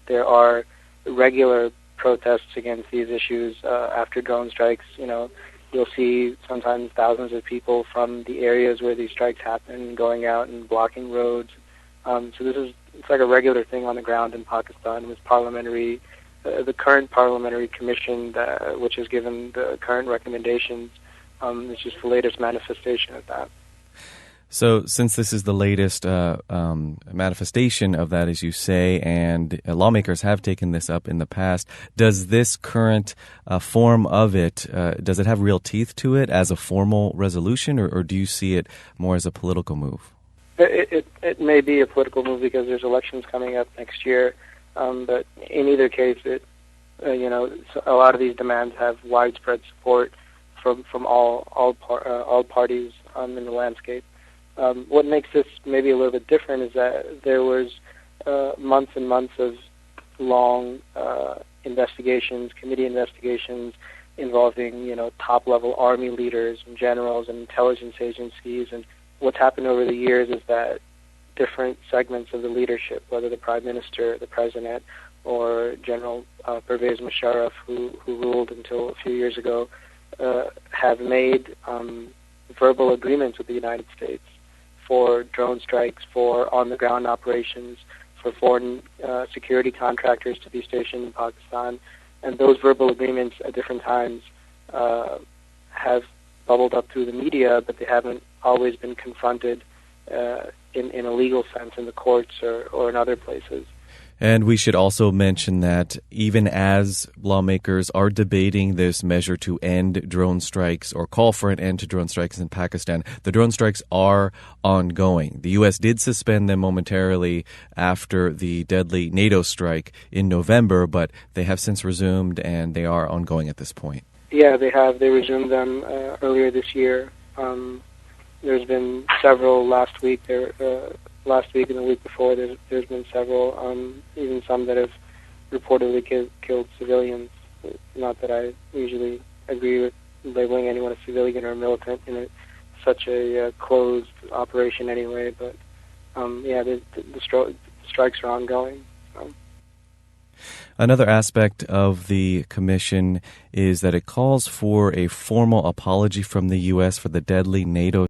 There are regular protests against these issues after drone strikes. You'll see sometimes thousands of people from the areas where these strikes happen going out and blocking roads. So it's like a regular thing on the ground in Pakistan with the current parliamentary commission, which has given the current recommendations. It's just the latest manifestation of that. So since this is the latest manifestation of that, as you say, and lawmakers have taken this up in the past, does this current form of it, does it have real teeth to it as a formal resolution, or do you see it more as a political move? It may be a political move because there's elections coming up next year, but in either case, a lot of these demands have widespread support from all parties in the landscape. What makes this maybe a little bit different is that there was months and months of long investigations, committee investigations involving top-level army leaders and generals and intelligence agencies. And what's happened over the years is that different segments of the leadership, whether the prime minister, the president, or General Pervez Musharraf, who ruled until a few years ago, have made verbal agreements with the United States for drone strikes, for on-the-ground operations, for foreign security contractors to be stationed in Pakistan. And those verbal agreements at different times have bubbled up through the media, but they haven't always been confronted in a legal sense in the courts or in other places. And we should also mention that even as lawmakers are debating this measure to end drone strikes or call for an end to drone strikes in Pakistan, the drone strikes are ongoing. The U.S. did suspend them momentarily after the deadly NATO strike in November, but they have since resumed and they are ongoing at this point. Yeah, they have. They resumed them earlier this year. There's been several last week and the week before. There's been several, even some that have reportedly killed civilians. Not that I usually agree with labeling anyone a civilian or a militant in such a closed operation anyway, but the strikes are ongoing. Another aspect of the commission is that it calls for a formal apology from the U.S. for the deadly NATO